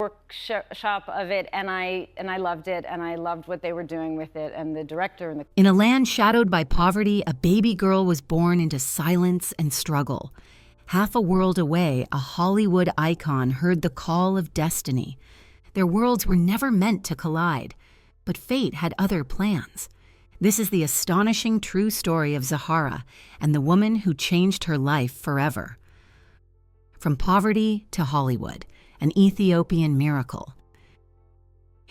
workshop of it, and I loved it, and I loved what they were doing with it, and the director and the. In a land shadowed by poverty, a baby girl was born into silence and struggle. Half a world away, a Hollywood icon heard the call of destiny. Their worlds were never meant to collide, but fate had other plans. This is the astonishing true story of Zahara and the woman who changed her life forever. From poverty to Hollywood, an Ethiopian miracle.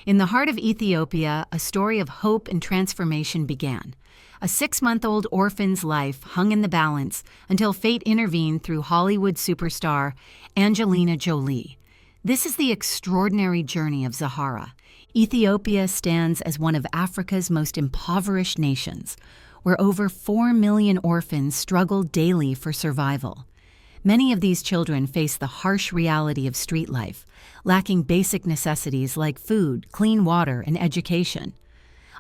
In the heart of Ethiopia, a story of hope and transformation began. A 6-month-old orphan's life hung in the balance until fate intervened through Hollywood superstar Angelina Jolie. This is the extraordinary journey of Zahara. Ethiopia stands as one of Africa's most impoverished nations, where over 4 million orphans struggle daily for survival. Many of these children face the harsh reality of street life, lacking basic necessities like food, clean water, and education.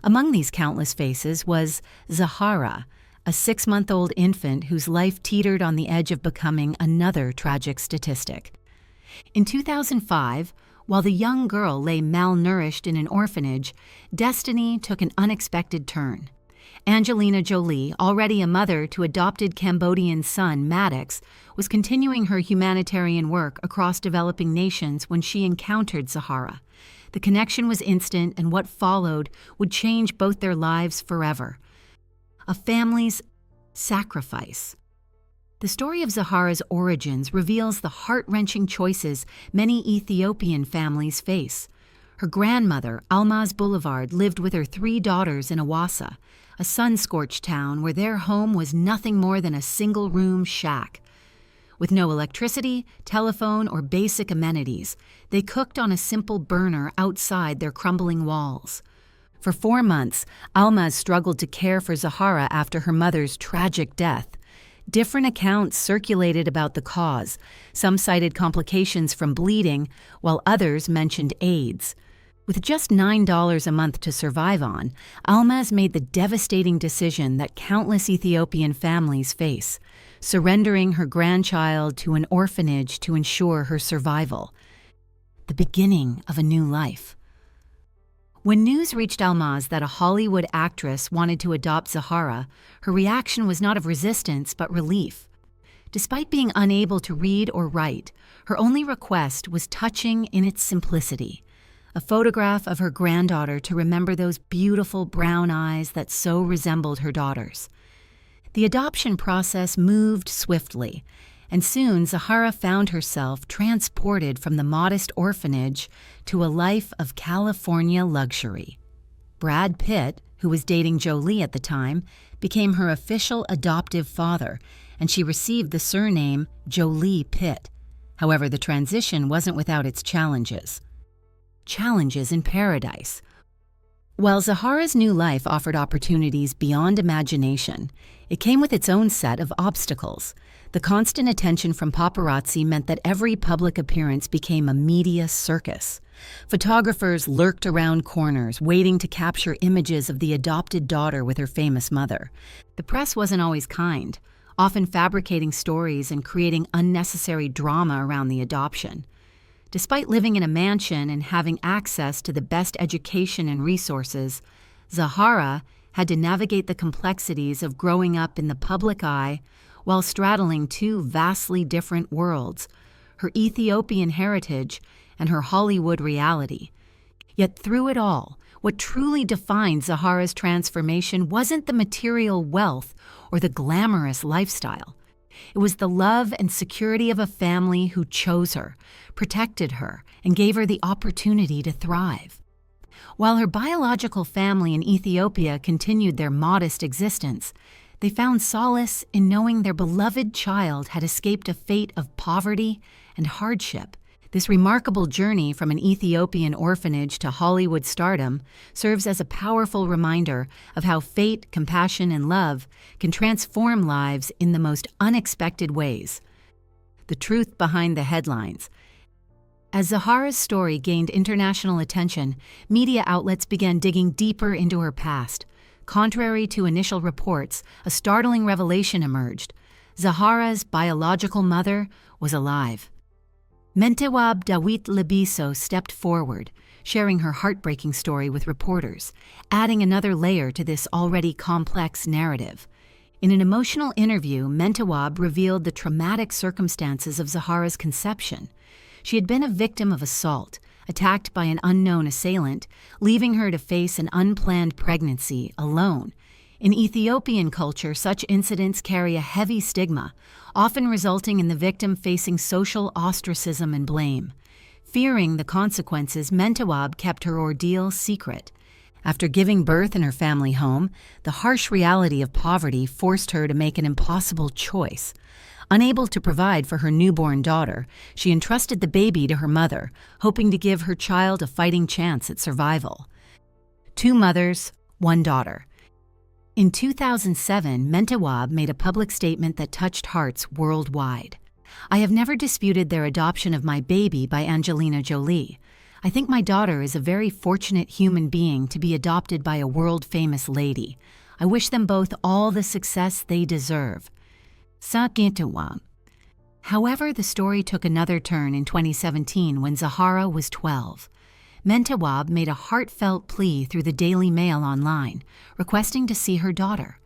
Among these countless faces was Zahara, a 6-month-old infant whose life teetered on the edge of becoming another tragic statistic. In 2005, while the young girl lay malnourished in an orphanage, destiny took an unexpected turn. Angelina Jolie, already a mother to adopted Cambodian son Maddox, was continuing her humanitarian work across developing nations when she encountered Zahara. The connection was instant, and what followed would change both their lives forever. A family's sacrifice. The story of Zahara's origins reveals the heart-wrenching choices many Ethiopian families face. Her grandmother, Almaz Boulevard, lived with her 3 daughters in Awassa, a sun-scorched town where their home was nothing more than a single-room shack. With no electricity, telephone, or basic amenities, they cooked on a simple burner outside their crumbling walls. For 4 months, Almaz struggled to care for Zahara after her mother's tragic death. Different accounts circulated about the cause. Some cited complications from bleeding, while others mentioned AIDS. With just $9 a month to survive on, Almaz made the devastating decision that countless Ethiopian families face, surrendering her grandchild to an orphanage to ensure her survival. The beginning of a new life. When news reached Almaz that a Hollywood actress wanted to adopt Zahara, her reaction was not of resistance but relief. Despite being unable to read or write, her only request was touching in its simplicity. A photograph of her granddaughter to remember those beautiful brown eyes that so resembled her daughter's. The adoption process moved swiftly, and soon Zahara found herself transported from the modest orphanage to a life of California luxury. Brad Pitt, who was dating Jolie at the time, became her official adoptive father, and she received the surname Jolie Pitt. However, the transition wasn't without its challenges. Challenges in paradise. While Zahara's new life offered opportunities beyond imagination, it came with its own set of obstacles. The constant attention from paparazzi meant that every public appearance became a media circus. Photographers lurked around corners, waiting to capture images of the adopted daughter with her famous mother. The press wasn't always kind, often fabricating stories and creating unnecessary drama around the adoption. Despite living in a mansion and having access to the best education and resources, Zahara had to navigate the complexities of growing up in the public eye while straddling 2 vastly different worlds, her Ethiopian heritage and her Hollywood reality. Yet through it all, what truly defined Zahara's transformation wasn't the material wealth or the glamorous lifestyle. It was the love and security of a family who chose her, protected her, and gave her the opportunity to thrive. While her biological family in Ethiopia continued their modest existence, they found solace in knowing their beloved child had escaped a fate of poverty and hardship. This remarkable journey from an Ethiopian orphanage to Hollywood stardom serves as a powerful reminder of how fate, compassion, and love can transform lives in the most unexpected ways. The truth behind the headlines. As Zahara's story gained international attention, media outlets began digging deeper into her past. Contrary to initial reports, a startling revelation emerged. Zahara's biological mother was alive. Mentewab Dawit Lebiso stepped forward, sharing her heartbreaking story with reporters, adding another layer to this already complex narrative. In an emotional interview, Mentewab revealed the traumatic circumstances of Zahara's conception. She had been a victim of assault, attacked by an unknown assailant, leaving her to face an unplanned pregnancy alone. In Ethiopian culture, such incidents carry a heavy stigma, often resulting in the victim facing social ostracism and blame. Fearing the consequences, Mentewab kept her ordeal secret. After giving birth in her family home, the harsh reality of poverty forced her to make an impossible choice. Unable to provide for her newborn daughter, she entrusted the baby to her mother, hoping to give her child a fighting chance at survival. 2 mothers, 1 daughter. In 2007, Mentewab made a public statement that touched hearts worldwide. "I have never disputed their adoption of my baby by Angelina Jolie. I think my daughter is a very fortunate human being to be adopted by a world-famous lady. I wish them both all the success they deserve." However, the story took another turn in 2017 when Zahara was 12. Mentewab made a heartfelt plea through the Daily Mail online, requesting to see her daughter.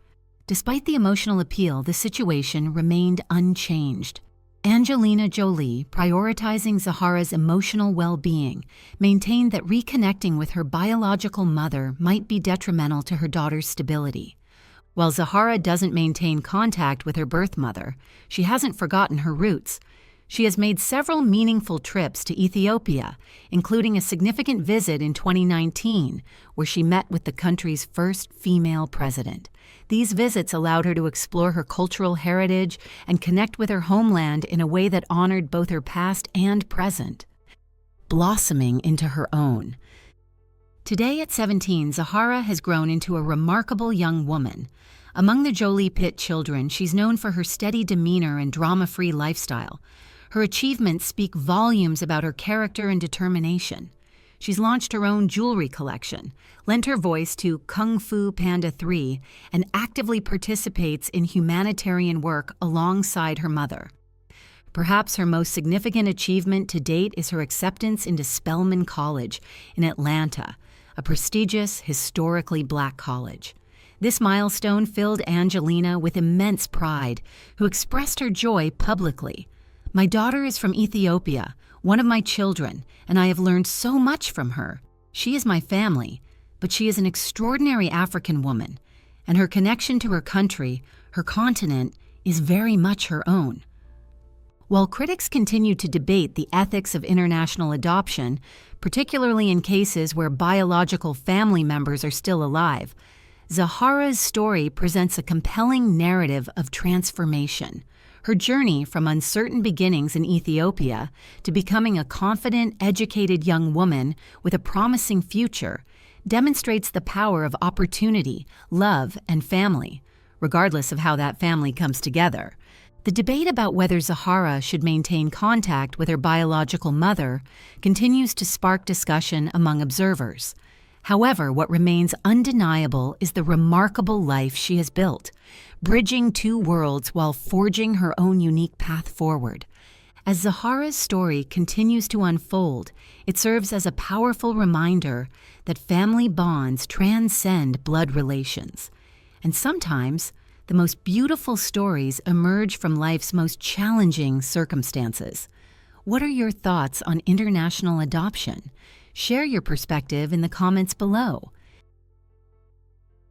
Despite the emotional appeal, the situation remained unchanged. Angelina Jolie, prioritizing Zahara's emotional well-being, maintained that reconnecting with her biological mother might be detrimental to her daughter's stability. While Zahara doesn't maintain contact with her birth mother, she hasn't forgotten her roots. She has made several meaningful trips to Ethiopia, including a significant visit in 2019, where she met with the country's first female president. These visits allowed her to explore her cultural heritage and connect with her homeland in a way that honored both her past and present, blossoming into her own. Today at 17, Zahara has grown into a remarkable young woman. Among the Jolie Pitt children, she's known for her steady demeanor and drama-free lifestyle. Her achievements speak volumes about her character and determination. She's launched her own jewelry collection, lent her voice to Kung Fu Panda 3, and actively participates in humanitarian work alongside her mother. Perhaps her most significant achievement to date is her acceptance into Spelman College in Atlanta, a prestigious, historically Black college. This milestone filled Angelina with immense pride, who expressed her joy publicly. "My daughter is from Ethiopia, one of my children, and I have learned so much from her. She is my family, but she is an extraordinary African woman, and her connection to her country, her continent, is very much her own." While critics continue to debate the ethics of international adoption, particularly in cases where biological family members are still alive, Zahara's story presents a compelling narrative of transformation. Her journey from uncertain beginnings in Ethiopia to becoming a confident, educated young woman with a promising future demonstrates the power of opportunity, love, and family, regardless of how that family comes together. The debate about whether Zahara should maintain contact with her biological mother continues to spark discussion among observers. However, what remains undeniable is the remarkable life she has built, bridging 2 worlds while forging her own unique path forward. As Zahara's story continues to unfold, it serves as a powerful reminder that family bonds transcend blood relations. And sometimes, the most beautiful stories emerge from life's most challenging circumstances. What are your thoughts on international adoption? Share your perspective in the comments below.